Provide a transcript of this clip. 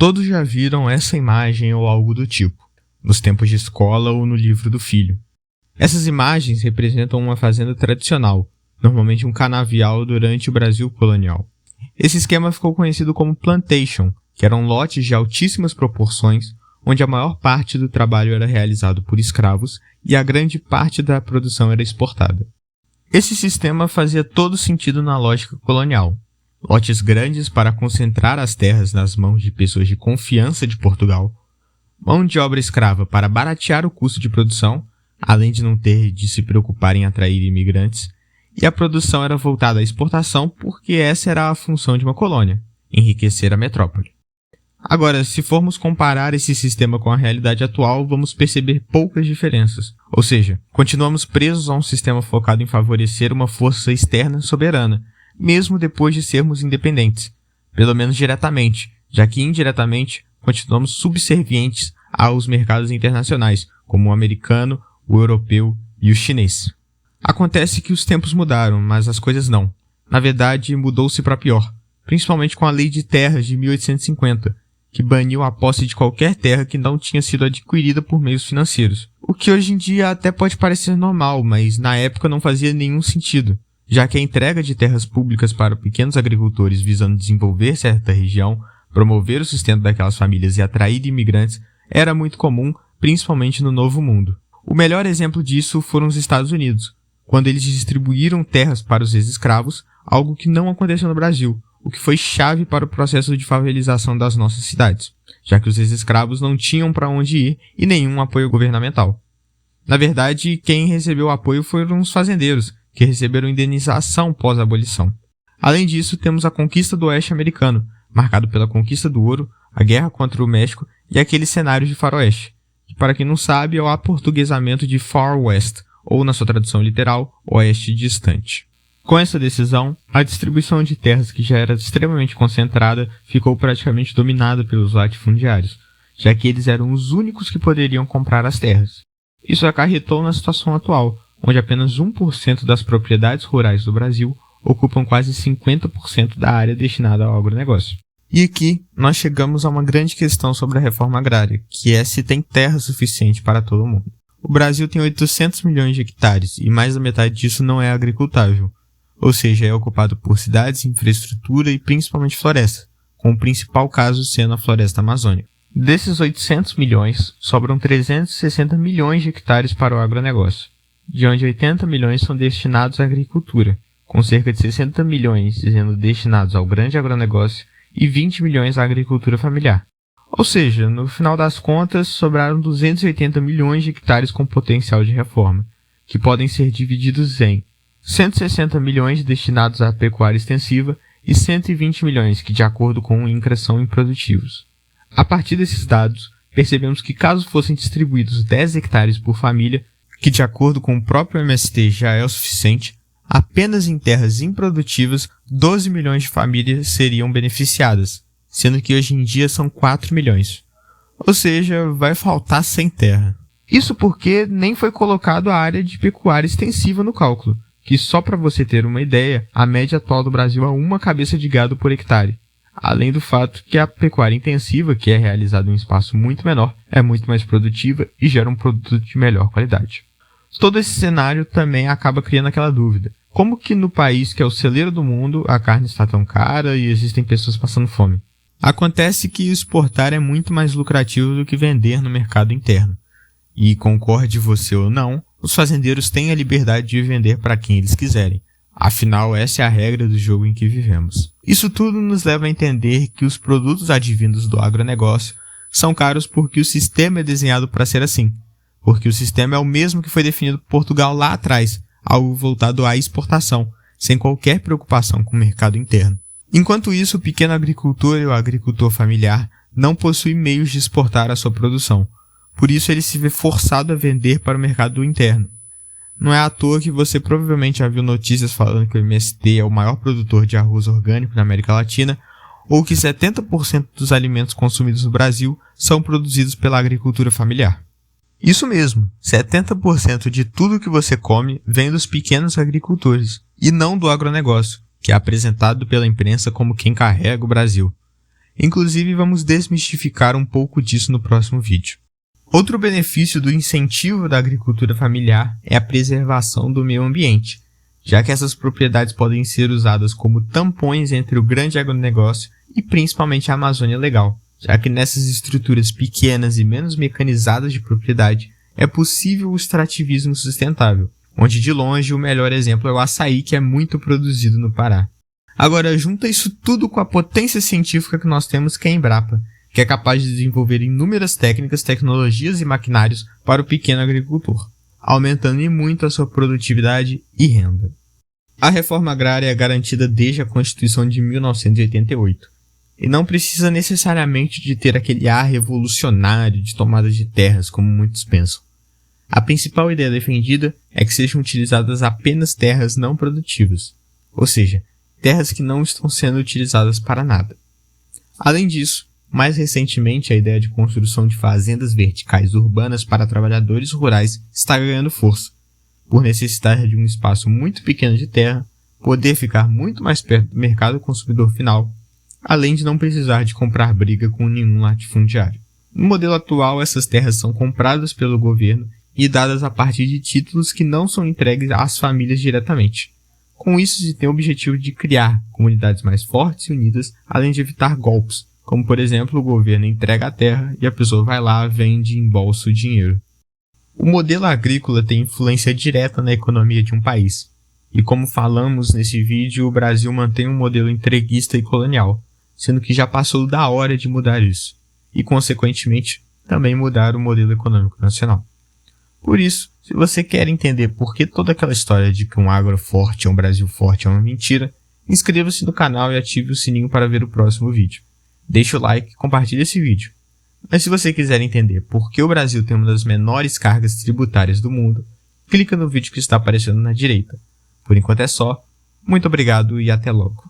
Todos já viram essa imagem ou algo do tipo, nos tempos de escola ou no livro do filho. Essas imagens representam uma fazenda tradicional, normalmente um canavial durante o Brasil colonial. Esse esquema ficou conhecido como plantation, que eram lotes de altíssimas proporções, onde a maior parte do trabalho era realizado por escravos e a grande parte da produção era exportada. Esse sistema fazia todo sentido na lógica colonial. Lotes grandes para concentrar as terras nas mãos de pessoas de confiança de Portugal, mão de obra escrava para baratear o custo de produção, além de não ter de se preocupar em atrair imigrantes, e a produção era voltada à exportação porque essa era a função de uma colônia, enriquecer a metrópole. Agora, se formos comparar esse sistema com a realidade atual, vamos perceber poucas diferenças. Ou seja, continuamos presos a um sistema focado em favorecer uma força externa soberana, mesmo depois de sermos independentes, pelo menos diretamente, já que indiretamente continuamos subservientes aos mercados internacionais, como o americano, o europeu e o chinês. Acontece que os tempos mudaram, mas as coisas não. Na verdade, mudou-se para pior, principalmente com a Lei de Terras de 1850, que baniu a posse de qualquer terra que não tinha sido adquirida por meios financeiros. O que hoje em dia até pode parecer normal, mas na época não fazia nenhum sentido, já que a entrega de terras públicas para pequenos agricultores visando desenvolver certa região, promover o sustento daquelas famílias e atrair imigrantes era muito comum, principalmente no Novo Mundo. O melhor exemplo disso foram os Estados Unidos, quando eles distribuíram terras para os ex-escravos, algo que não aconteceu no Brasil, o que foi chave para o processo de favelização das nossas cidades, já que os ex-escravos não tinham para onde ir e nenhum apoio governamental. Na verdade, quem recebeu apoio foram os fazendeiros, que receberam indenização pós-abolição. Além disso, temos a conquista do oeste americano, marcado pela conquista do ouro, a guerra contra o México e aquele cenário de faroeste, que para quem não sabe é o aportuguesamento de Far West, ou na sua tradução literal, oeste distante. Com essa decisão, a distribuição de terras que já era extremamente concentrada ficou praticamente dominada pelos latifundiários, já que eles eram os únicos que poderiam comprar as terras. Isso acarretou na situação atual, onde apenas 1% das propriedades rurais do Brasil ocupam quase 50% da área destinada ao agronegócio. E aqui nós chegamos a uma grande questão sobre a reforma agrária, que é se tem terra suficiente para todo mundo. O Brasil tem 800 milhões de hectares e mais da metade disso não é agricultável. Ou seja, é ocupado por cidades, infraestrutura e principalmente floresta, com o principal caso sendo a floresta amazônica. Desses 800 milhões, sobram 360 milhões de hectares para o agronegócio, de onde 80 milhões são destinados à agricultura, com cerca de 60 milhões sendo destinados ao grande agronegócio e 20 milhões à agricultura familiar. Ou seja, no final das contas, sobraram 280 milhões de hectares com potencial de reforma, que podem ser divididos em 160 milhões destinados à pecuária extensiva e 120 milhões que, de acordo com o INCRA, são improdutivos. A partir desses dados, percebemos que caso fossem distribuídos 10 hectares por família, que de acordo com o próprio MST já é o suficiente, apenas em terras improdutivas 12 milhões de famílias seriam beneficiadas, sendo que hoje em dia são 4 milhões. Ou seja, vai faltar sem terra. Isso porque nem foi colocado a área de pecuária extensiva no cálculo, que só para você ter uma ideia, a média atual do Brasil é uma cabeça de gado por hectare. Além do fato que a pecuária intensiva, que é realizada em um espaço muito menor, é muito mais produtiva e gera um produto de melhor qualidade. Todo esse cenário também acaba criando aquela dúvida. Como que no país que é o celeiro do mundo, a carne está tão cara e existem pessoas passando fome? Acontece que exportar é muito mais lucrativo do que vender no mercado interno. E concorde você ou não, os fazendeiros têm a liberdade de vender para quem eles quiserem. Afinal, essa é a regra do jogo em que vivemos. Isso tudo nos leva a entender que os produtos advindos do agronegócio são caros porque o sistema é desenhado para ser assim. Porque o sistema é o mesmo que foi definido por Portugal lá atrás, algo voltado à exportação, sem qualquer preocupação com o mercado interno. Enquanto isso, o pequeno agricultor e o agricultor familiar não possuem meios de exportar a sua produção. Por isso ele se vê forçado a vender para o mercado interno. Não é à toa que você provavelmente já viu notícias falando que o MST é o maior produtor de arroz orgânico na América Latina, ou que 70% dos alimentos consumidos no Brasil são produzidos pela agricultura familiar. Isso mesmo, 70% de tudo que você come vem dos pequenos agricultores, e não do agronegócio, que é apresentado pela imprensa como quem carrega o Brasil. Inclusive, vamos desmistificar um pouco disso no próximo vídeo. Outro benefício do incentivo da agricultura familiar é a preservação do meio ambiente, já que essas propriedades podem ser usadas como tampões entre o grande agronegócio e principalmente a Amazônia Legal, já que nessas estruturas pequenas e menos mecanizadas de propriedade é possível o extrativismo sustentável, onde de longe o melhor exemplo é o açaí, que é muito produzido no Pará. Agora, junta isso tudo com a potência científica que nós temos, que é a Embrapa, que é capaz de desenvolver inúmeras técnicas, tecnologias e maquinários para o pequeno agricultor, aumentando em muito a sua produtividade e renda. A reforma agrária é garantida desde a Constituição de 1988, e não precisa necessariamente de ter aquele ar revolucionário de tomada de terras, como muitos pensam. A principal ideia defendida é que sejam utilizadas apenas terras não produtivas, ou seja, terras que não estão sendo utilizadas para nada. Além disso, mais recentemente a ideia de construção de fazendas verticais urbanas para trabalhadores rurais está ganhando força, por necessitar de um espaço muito pequeno de terra, poder ficar muito mais perto do mercado consumidor final, além de não precisar de comprar briga com nenhum latifundiário. No modelo atual, essas terras são compradas pelo governo e dadas a partir de títulos que não são entregues às famílias diretamente. Com isso, se tem o objetivo de criar comunidades mais fortes e unidas, além de evitar golpes, como por exemplo, o governo entrega a terra e a pessoa vai lá, vende e embolsa o dinheiro. O modelo agrícola tem influência direta na economia de um país, e como falamos nesse vídeo, o Brasil mantém um modelo entreguista e colonial, sendo que já passou da hora de mudar isso, e consequentemente também mudar o modelo econômico nacional. Por isso, se você quer entender por que toda aquela história de que um agro forte é um Brasil forte é uma mentira, inscreva-se no canal e ative o sininho para ver o próximo vídeo. Deixe o like e compartilhe esse vídeo. Mas se você quiser entender por que o Brasil tem uma das menores cargas tributárias do mundo, clica no vídeo que está aparecendo na direita. Por enquanto é só. Muito obrigado e até logo.